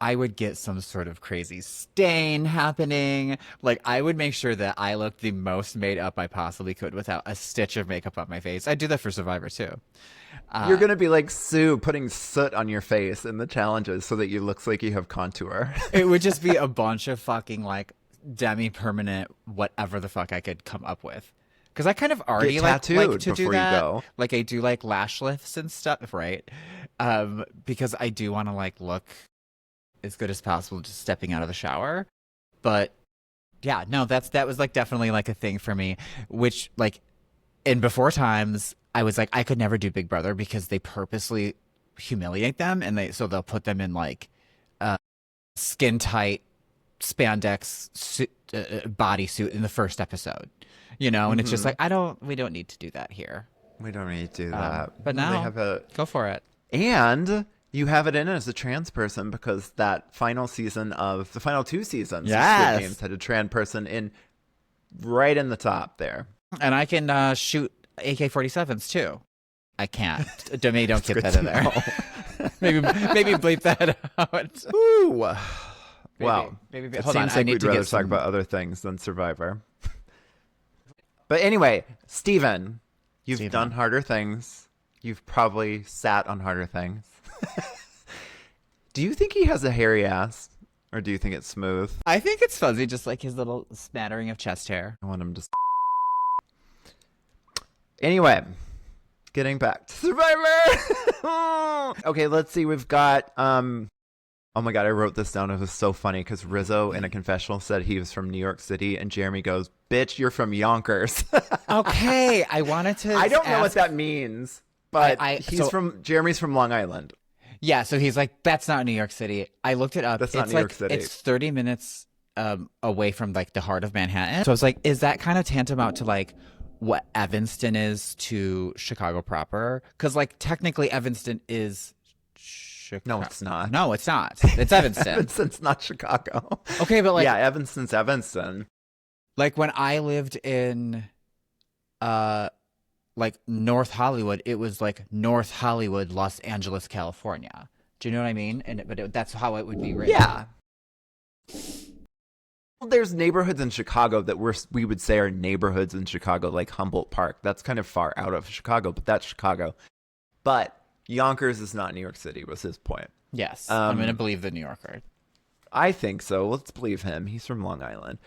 I would get some sort of crazy stain happening. Like, I would make sure that I looked the most made up I possibly could without a stitch of makeup on my face. I do that for Survivor, too. You're going to be like Sue putting soot on your face in the challenges so that you looks like you have contour. It would just be a bunch of fucking like demi-permanent whatever the fuck I could come up with. Because I kind of already like to do that. You go. Like, I do like lash lifts and stuff, right? Because I do want to like look as good as possible just stepping out of the shower. But Yeah, no, that was like definitely like a thing for me, which like in before times I was like I could never do Big Brother because they purposely humiliate them and they'll put them in like skin tight spandex bodysuit in the first episode, and it's just like we don't need to do that here. We don't need to do that. But now, go for it. And you have it in as a trans person because that final season of the final 2 seasons of Squid Games had a trans person in right in the top there. And I can shoot AK-47s too. I can't. Maybe don't get that in there. maybe bleep that out. Ooh. Wow. Maybe. It seems like we'd rather talk about other things than Survivor. But anyway, Steven, you've done harder things. You've probably sat on harder things. Do you think he has a hairy ass? Or do you think it's smooth? I think it's fuzzy, just like his little smattering of chest hair. I want him to... Anyway, getting back to Survivor! Okay, let's see. We've got... Oh my God, I wrote this down. It was so funny because Rizzo in a confessional said he was from New York City and Jeremy goes, bitch, you're from Yonkers. Okay, I wanted to I don't know what that means, but Jeremy's from Long Island. Yeah, so he's like, that's not New York City. I looked it up. That's not New York City. It's 30 minutes away from like the heart of Manhattan. So I was like, is that kind of tantamount to like what Evanston is to Chicago proper? Because like technically Evanston is... No, it's not. No, it's not. It's Evanston. Evanston's not Chicago. Okay, but like... Yeah, Evanston's Evanston. Like when I lived in like North Hollywood, it was like North Hollywood, Los Angeles, California. Do you know what I mean? That's how it would be written. Yeah. Well, there's neighborhoods in Chicago that we would say are neighborhoods in Chicago, like Humboldt Park. That's kind of far out of Chicago, but that's Chicago. But Yonkers is not New York City, was his point. Yes, I'm going to believe the New Yorker. I think so. Let's believe him. He's from Long Island.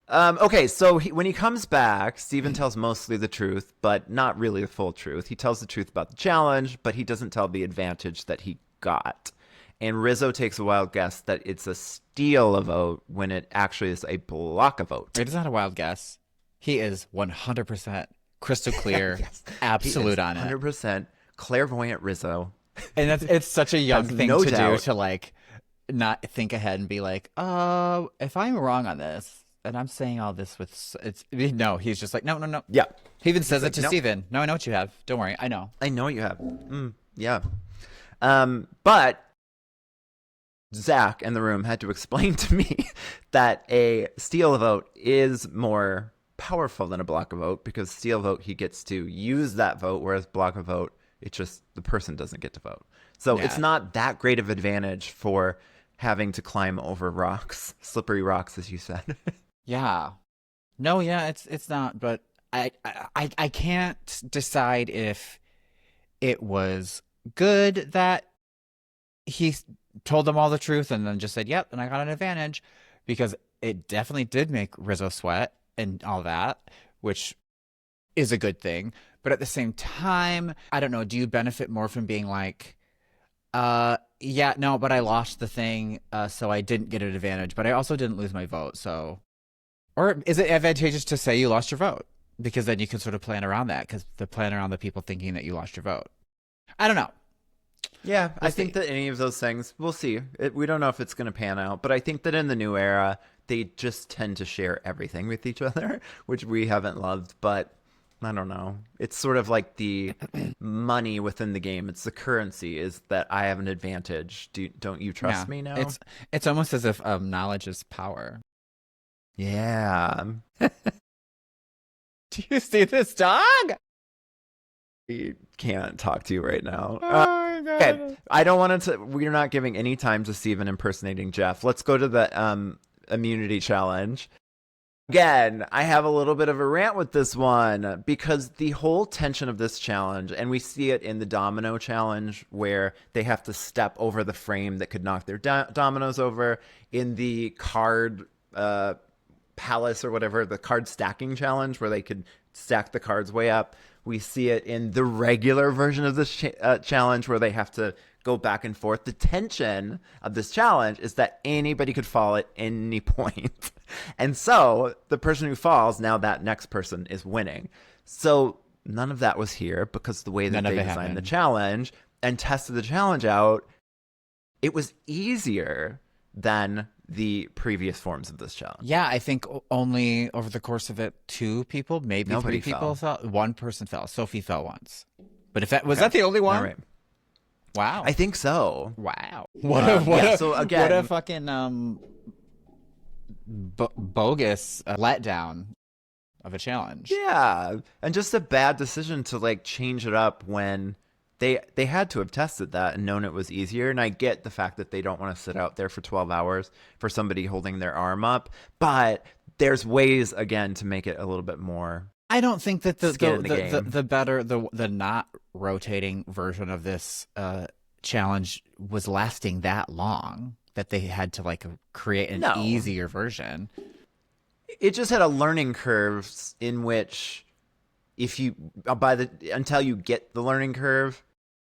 Okay, so when he comes back, Steven tells mostly the truth, but not really the full truth. He tells the truth about the challenge, but he doesn't tell the advantage that he got. And Rizzo takes a wild guess that it's a steal a vote when it actually is a block a vote. It is not a wild guess. He is 100% crystal clear, yes. Absolute on it. 100% clairvoyant Rizzo. And it's such a young thing to do to like not think ahead and be like, if I'm wrong on this, and I'm saying all this no, he's just like, no. Yeah. He even says it to Steven. No, I know what you have. Don't worry. I know what you have. Yeah. But Zach in the room had to explain to me that a steal a vote is more powerful than a block a vote because steal a vote, he gets to use that vote, whereas block a vote, it's just the person doesn't get to vote. So It's not that great of advantage for having to climb over rocks, slippery rocks, as you said. Yeah. No, yeah, it's not, but I can't decide if it was good that he told them all the truth and then just said, yep, and I got an advantage, because it definitely did make Rizzo sweat and all that, which is a good thing. But at the same time, I don't know, do you benefit more from being like, yeah, no, but I lost the thing, so I didn't get an advantage, but I also didn't lose my vote, so... Or is it advantageous to say you lost your vote? Because then you can sort of plan around that, because the plan around the people thinking that you lost your vote. I don't know. Yeah, I think that any of those things, we'll see. We don't know if it's going to pan out, but I think that in the new era, they just tend to share everything with each other, which we haven't loved, but I don't know. It's sort of like the money within the game. It's the currency, is that I have an advantage. Don't you trust me now? It's almost as if knowledge is power. Yeah. Do you see this dog? We can't talk to you right now. Oh my God. Okay, I don't want to. We're not giving any time to Steven impersonating Jeff. Let's go to the immunity challenge. Again, I have a little bit of a rant with this one because the whole tension of this challenge, and we see it in the domino challenge where they have to step over the frame that could knock their dominoes over. In the card palace or whatever, the card stacking challenge where they could stack the cards way up. We see it in the regular version of this challenge where they have to go back and forth. The tension of this challenge is that anybody could fall at any point. And so the person who falls, now that next person is winning. So none of that was here because the way that they designed the challenge and tested the challenge out, it was easier than the previous forms of this challenge. Yeah, I think only over the course of it, 2 people, maybe Nobody 3 people fell. fell. 1 person fell. Sophie fell once. But if that was that the only one? All right. Wow. I think so. Wow. So again, what a fucking bogus letdown of a challenge. Yeah, and just a bad decision to like change it up when they had to have tested that and known it was easier. And I get the fact that they don't want to sit out there for 12 hours for somebody holding their arm up, but there's ways again to make it a little bit more. I don't think that the not rotating version of this challenge was lasting that long that they had to like create an easier version. It just had a learning curve in which if you until you get the learning curve,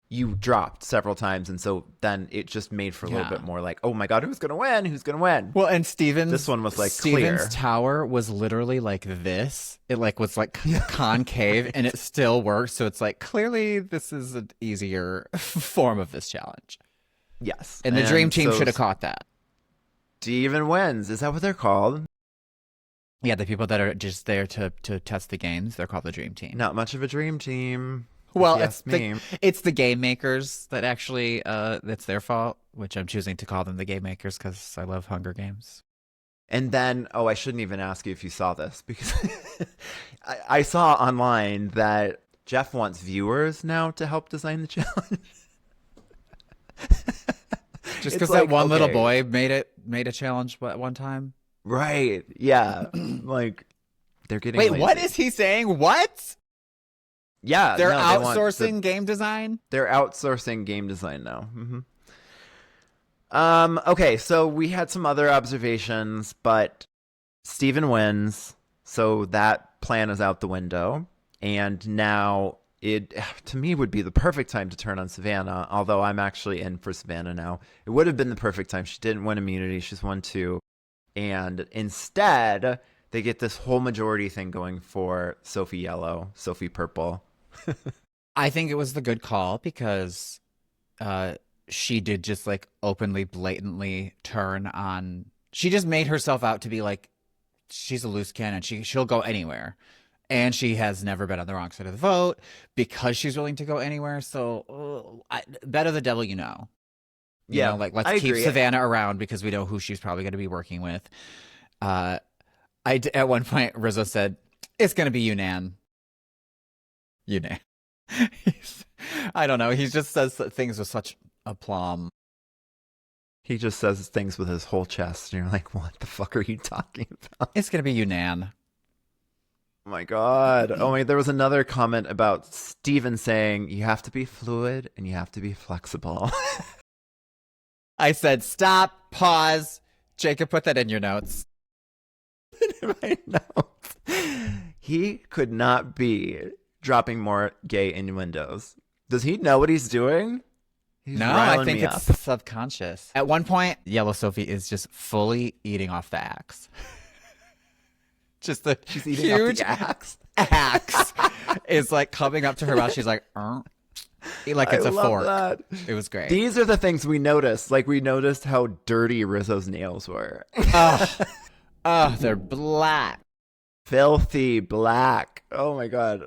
you dropped several times, and so then it just made for a little bit more like, oh my god, who's gonna win? Who's gonna win? Well, and this one was like Steven's clear. Tower was literally like this. It like was like concave, and it still works. So it's like clearly this is an easier form of this challenge. Yes, and the dream team should have caught that. Steven wins. Is that what they're called? Yeah, the people that are just there to test the games, they're called the dream team. Not much of a dream team. Well, it's the game makers that actually, that's their fault, which I'm choosing to call them the game makers because I love Hunger Games. And then, I shouldn't even ask you if you saw this because I saw online that Jeff wants viewers now to help design the challenge. Just because that one little boy made a challenge at one time? Right. Yeah. Like, they're getting Wait, lazy. what is he saying? What? Yeah, they're outsourcing game design? They're outsourcing game design now. Mm-hmm. Okay, so we had some other observations, but Steven wins, so that plan is out the window. And now it, to me, would be the perfect time to turn on Savannah, although I'm actually in for Savannah now. It would have been the perfect time. She didn't win immunity. She's won 2. And instead, they get this whole majority thing going for Sophie Yellow, Sophie Purple. I think it was the good call because she did just like openly, blatantly turn on. She just made herself out to be like she's a loose cannon. She'll go anywhere, and she has never been on the wrong side of the vote because she's willing to go anywhere. So better the devil you know. You know, like let's keep Savannah around because we know who she's probably going to be working with. At one point, Rizzo said, "It's going to be Yunnan." Yunnan. I don't know. He just says things with such aplomb. He just says things with his whole chest, and you're like, "What the fuck are you talking about?" It's going to be Yunnan. Oh my god. Oh my, there was another comment about Steven saying you have to be fluid and you have to be flexible. I said, stop, pause. Jacob, put that in your notes. In my notes. He could not be dropping more gay innuendos. Does he know what he's doing? He's no, I think it's subconscious. At one point, Yellow Sophie is just fully eating off the axe. Just the She's eating huge off the axe is like coming up to her mouth. She's like, like it's a fork. That. It was great. These are the things we noticed. Like we noticed how dirty Rizzo's nails were. They're black, filthy black. Oh my god.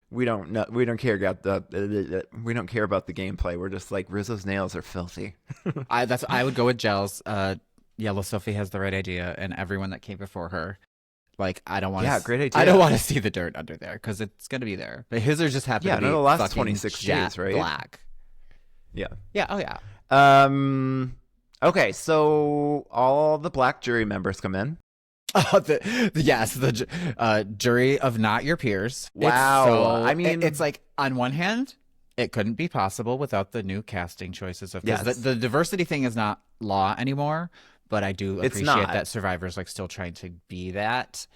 We don't care about the gameplay. We're just like Rizzo's nails are filthy. I would go with gels. Yellow Sophie has the right idea, and everyone that came before her. Like I don't want. Yeah, great idea. I don't want to see the dirt under there because it's gonna be there. But his are just happen to be the last fucking 26 days, right? Black. Yeah. Yeah. Oh yeah. Okay, so all the black jury members come in. The jury of not your peers. Wow. I mean, it's like on one hand, it couldn't be possible without the new casting choices of the diversity thing is not law anymore. But I do appreciate that Survivor's like still trying to be that.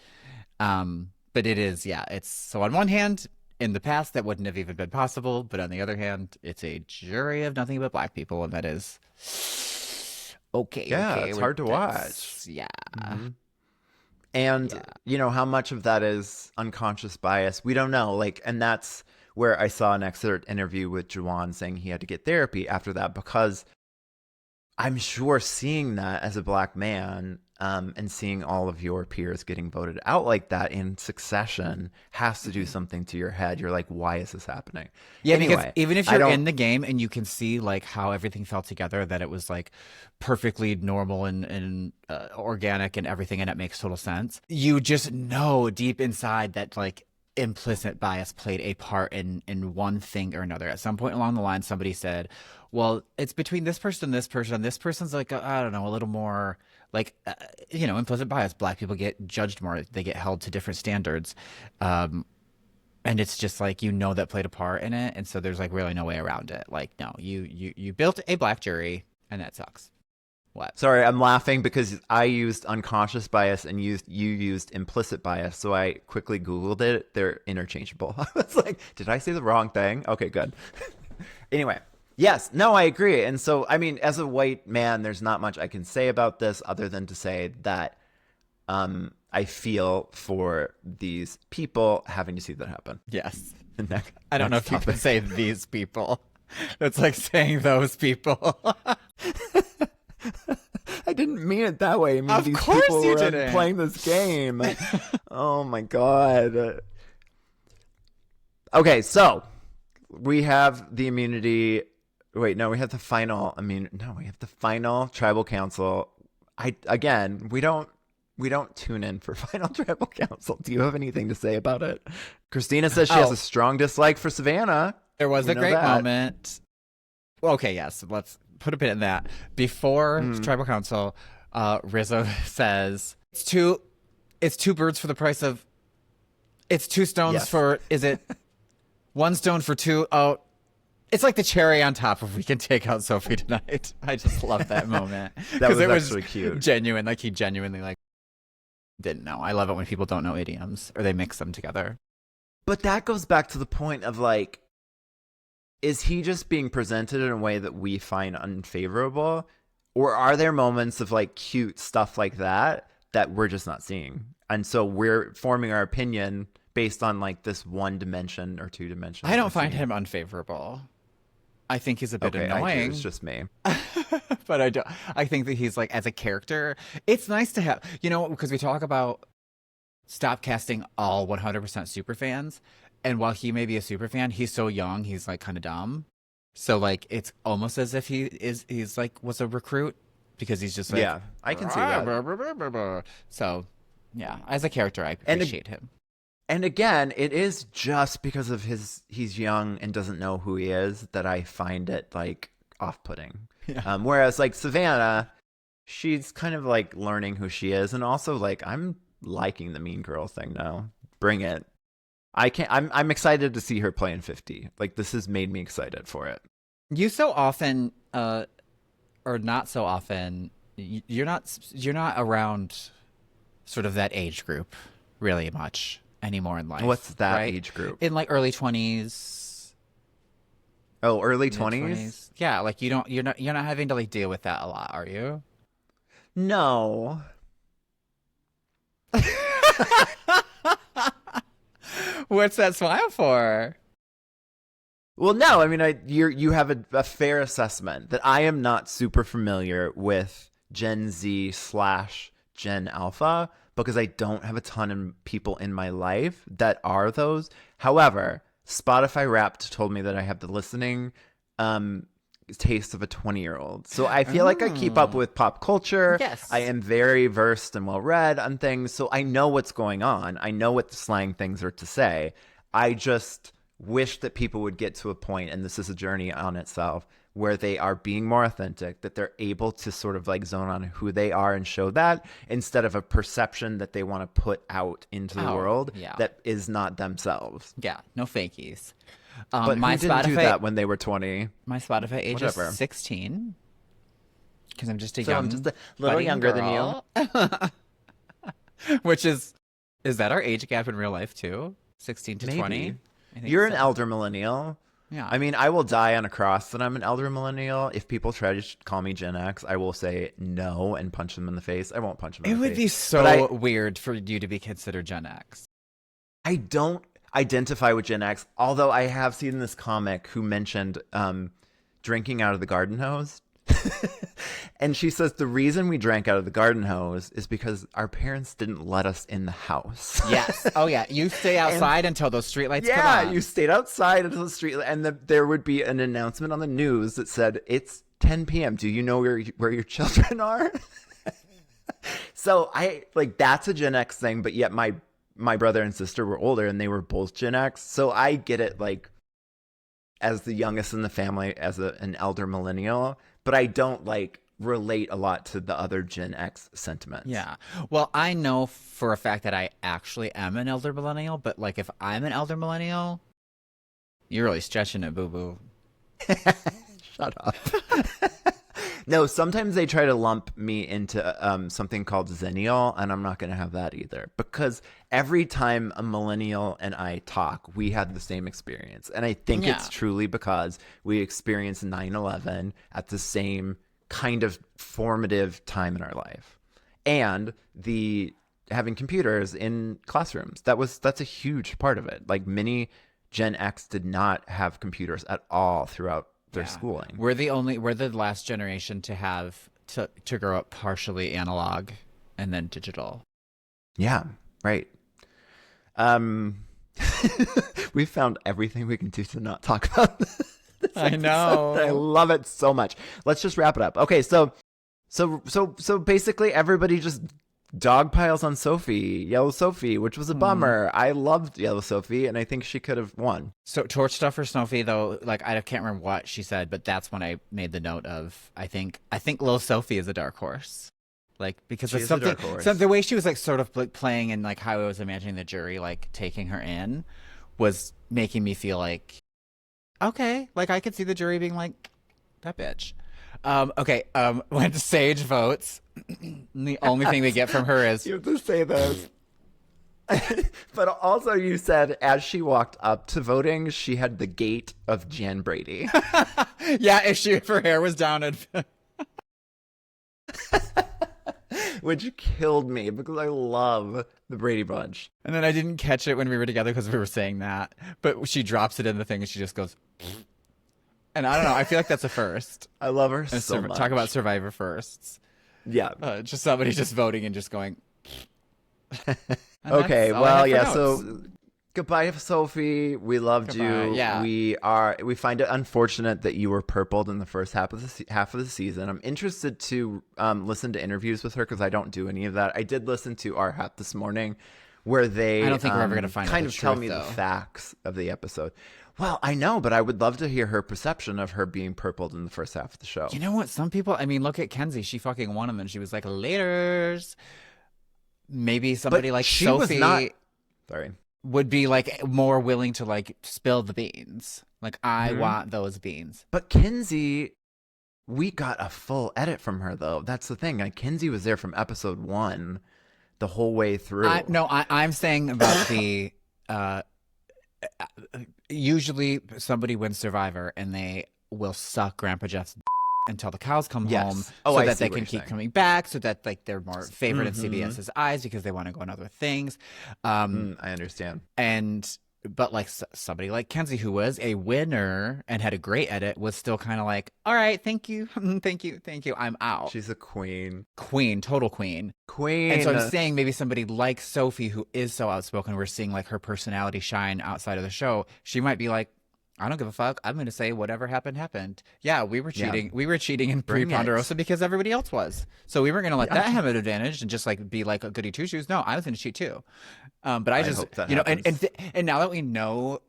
But it is, it's so on one hand, in the past that wouldn't have even been possible. But on the other hand, it's a jury of nothing but black people, and that is okay. Yeah, okay, it's hard to watch. Yeah. Mm-hmm. And, how much of that is unconscious bias, we don't know. Like, and that's where I saw an excerpt interview with Juwan saying he had to get therapy after that, because I'm sure seeing that as a black man and seeing all of your peers getting voted out like that in succession has to do something to your head. You're like, why is this happening? Yeah, anyway, because even if you're in the game and you can see like how everything fell together, that it was like perfectly normal and organic and everything, and it makes total sense, you just know deep inside that like implicit bias played a part in one thing or another. At some point along the line, somebody said, well, it's between this person and this person. This person's like, I don't know, a little more like, implicit bias. Black people get judged more. They get held to different standards. And it's just like, that played a part in it. And so there's like really no way around it. Like, no, you built a black jury, and that sucks. What? Sorry, I'm laughing because I used unconscious bias and you used implicit bias. So I quickly Googled it. They're interchangeable. I was like, did I say the wrong thing? Okay, good. Anyway, yes, no, I agree. And so, I mean, as a white man, there's not much I can say about this other than to say that I feel for these people having to see that happen. Yes. I don't know if you can say these people. It's like saying those people. I didn't mean it that way. I mean, of these course people you were didn't. Playing this game. Oh my god. Okay, so we have the immunity. Wait, no, we have the final. We have the final tribal council. We don't tune in for final tribal council. Do you have anything to say about it? Christina says she has a strong dislike for Savannah. There was a great moment. Well, okay, yes, let's put a pin in that. Before tribal council, Rizzo says it's two birds for the price of it's two stones for is it one stone for two? Oh, it's like the cherry on top of we can take out Sophie tonight. I just love that moment. That was actually cute. Genuine, like he genuinely like didn't know. I love it when people don't know idioms or they mix them together. But that goes back to the point of like, is he just being presented in a way that we find unfavorable? Or are there moments of like cute stuff like that we're just not seeing? And so we're forming our opinion based on like this one dimension or two dimensions. I don't find him unfavorable. I think he's a bit annoying. It's just me. But I think that he's like, as a character, it's nice to have, because we talk about stop casting all 100% super fans. And while he may be a super fan, he's so young, he's like kind of dumb. So like it's almost as if he's like was a recruit, because he's just like, yeah, I can see that. So yeah, as a character, I appreciate him. And again, it is just because of he's young and doesn't know who he is that I find it like off-putting. Yeah. Whereas like Savannah, she's kind of like learning who she is, and also like I'm liking the mean girl thing now. Bring it. I'm excited to see her play in 50. Like this has made me excited for it. You so often, or not so often, you're not around sort of that age group really much anymore in life. What's that right? age group? In like early 20s. Oh, early 20s? Yeah, like you're not having to like deal with that a lot, are you? No. What's that smile for? Well, no, I mean, you have a fair assessment that I am not super familiar with Gen Z / Gen Alpha because I don't have a ton of people in my life that are those. However, Spotify Wrapped told me that I have the listening taste of a 20-year-old. So I feel like I keep up with pop culture. Yes. I am very versed and well-read on things, so I know what's going on. I know what the slang things are to say. I just wish that people would get to a point, and this is a journey on itself, where they are being more authentic, that they're able to sort of like zone on who they are and show that, instead of a perception that they want to put out into the world that is not themselves. Yeah, no fakies. But my who didn't Spotify, do that when they were 20? My Spotify age is 16. Because I'm just a little younger girl. Than you. Which is that our age gap in real life too? 16 to Maybe. 20? You're an elder millennial. Yeah. I mean, I will die on a cross that I'm an elder millennial. If people try to call me Gen X, I will say no and punch them in the face. I won't punch them in the face. It would be so weird for you to be considered Gen X. I don't identify with Gen X, although I have seen this comic who mentioned drinking out of the garden hose. And she says the reason we drank out of the garden hose is because our parents didn't let us in the house. Yes. Oh, yeah. You stay outside until those streetlights come on. Yeah, you stayed outside until the street, and there would be an announcement on the news that said, it's 10 p.m. Do you know where your children are? So that's a Gen X thing, but yet my brother and sister were older, and they were both Gen X. So I get it, like, as the youngest in the family, as an elder millennial, but I don't, like, relate a lot to the other Gen X sentiments. Yeah. Well, I know for a fact that I actually am an elder millennial, but, like, if I'm an elder millennial, you're really stretching it, boo-boo. Shut up. No, sometimes they try to lump me into something called Zennial, and I'm not going to have that either. Because every time a millennial and I talk, we had the same experience. And I think it's truly because we experienced 9/11 at the same kind of formative time in our life. And having computers in classrooms, that's a huge part of it. Like, many Gen X did not have computers at all throughout their schooling. We're the last generation to have to grow up partially analog and then digital. Yeah, right. We found everything we can do to not talk about this I know. I love it so much. Let's just wrap it up. Okay, so basically everybody just dog piles on Yellow Sophie, which was a bummer. I loved Yellow Sophie, and I think she could have won. So torch stuff for Sophie, though, like, I can't remember what she said, but that's when I made the note of, I think Little Sophie is a dark horse. Like, because of something, the way she was, like, sort of, like, playing, and, like, how I was imagining the jury, like, taking her in was making me feel like, okay, like, I could see the jury being like, that bitch. Okay, when Sage votes, the only thing we get from her is... You have to say this. But also you said as she walked up to voting, she had the gait of Jan Brady. Yeah, if her hair was down... Which killed me because I love the Brady Bunch. And then I didn't catch it when we were together because we were saying that. But she drops it in the thing and she just goes... And I don't know. I feel like that's a first. I love her so much. Talk about Survivor firsts. Yeah. Just somebody just voting and just going... Okay, well, yeah, so goodbye, Sophie. We loved you. Yeah. We find it unfortunate that you were purpled in the first half of the season. I'm interested to listen to interviews with her because I don't do any of that. I did listen to Our Hat this morning where they I don't think we're ever going to find kind out of the tell truth, me though. the facts of the episode. Well, I know, but I would love to hear her perception of her being purpled in the first half of the show. You know what? Some people, I mean, look at Kenzie. She fucking won him and she was like, laters. Maybe somebody like Sophie would be like more willing to like spill the beans. Like, I want those beans. But Kenzie, we got a full edit from her though. That's the thing. Like, Kenzie was there from episode 1 the whole way through. I'm saying about the usually somebody wins Survivor and they will suck Grandpa Jeff's until the cows come home, so that they can keep coming back, so that like they're more favored in CBS's eyes because they want to go on other things. I understand. But like somebody like Kenzie, who was a winner and had a great edit, was still kind of like, all right, thank you, thank you, I'm out. She's a queen, total queen. And so I'm saying maybe somebody like Sophie, who is so outspoken, we're seeing like her personality shine outside of the show. She might be like, I don't give a fuck. I'm going to say whatever happened. Yeah, we were cheating. Yeah. We were cheating in pre-Ponderosa because everybody else was. So we weren't going to let that have an advantage and just like be like a goody two-shoes. No, I was going to cheat too. But I just, hope that and now that we know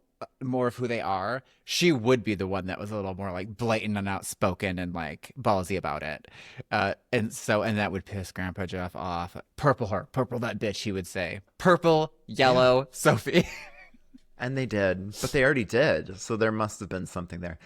more of who they are, she would be the one that was a little more like blatant and outspoken and like ballsy about it. And that would piss Grandpa Jeff off. Purple that bitch, he would say. Purple, yellow, Sophie. And they did, but they already did, so there must have been something there.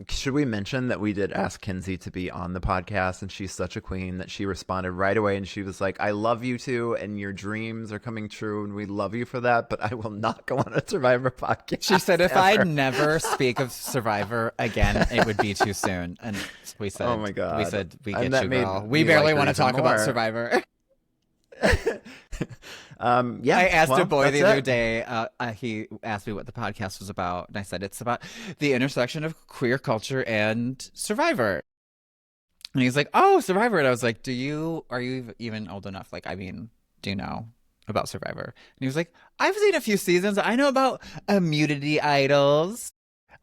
Should we mention that we did ask Kinsey to be on the podcast, and she's such a queen that she responded right away, and she was like, I love you too, and your dreams are coming true, and we love you for that, but I will not go on a Survivor podcast. She said if ever. I never speak of Survivor again, it would be too soon. And we said, oh my God. We said, we And get you, girl. We barely want to talk about Survivor. Yeah, I asked a boy the other day, he asked me what the podcast was about, and I said it's about the intersection of queer culture and Survivor. And he's like, oh, Survivor. And I was like, are you even old enough? Like, I mean, do you know about Survivor? And he was like, I've seen a few seasons. I know about immunity idols.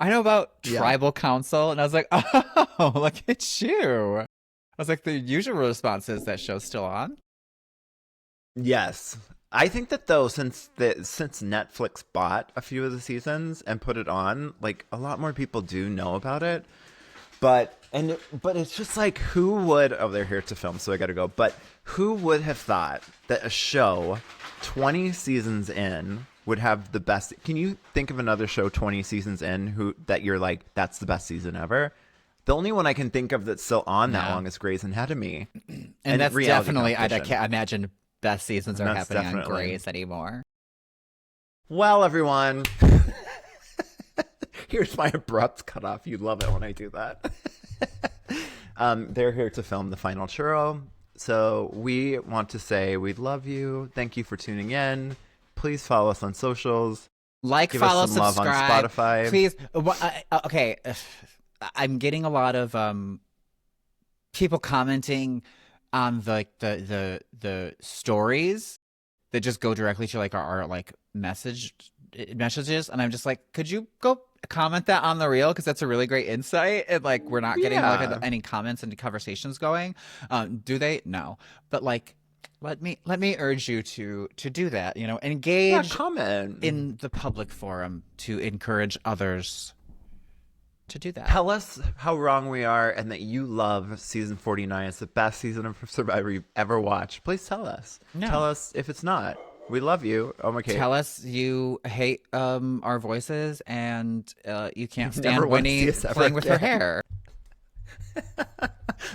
I know about tribal council. And I was like, oh, look at you. I was like, the usual response is that show's still on. Yes. I think that though, since Netflix bought a few of the seasons and put it on, like a lot more people do know about it. But it's just like, who would, oh, they're here to film, so I gotta go. But who would have thought that a show 20 seasons in would have the best, can you think of another show 20 seasons in that you're like, that's the best season ever? The only one I can think of that's still on that long is Grey's Anatomy. And that's definitely, I can't imagine best seasons are happening on Grey's anymore. Well, everyone, here's my abrupt cutoff. You love it when I do that. They're here to film the final churro. So we want to say we love you. Thank you for tuning in. Please follow us on socials. Give follow, us some subscribe. Love on Spotify. Please. Okay. I'm getting a lot of people commenting on the stories that just go directly to like our like messages, and I'm just like, could you go comment that on the reel, because that's a really great insight, and like we're not getting like any comments and conversations going. Do they? No, but like let me urge you to do that, engage, comment in the public forum to encourage others to do that. Tell us how wrong we are and that you love season 49. It's the best season of Survivor you've ever watched. Please tell us. No. Tell us if it's not. We love you. Oh my God. Tell us you hate our voices and you can't stand Winnie playing with her hair.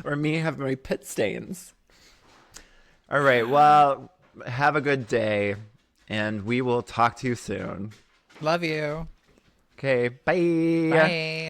Or me having my pit stains. All right. Well, have a good day, and we will talk to you soon. Love you. Okay. Bye. Bye.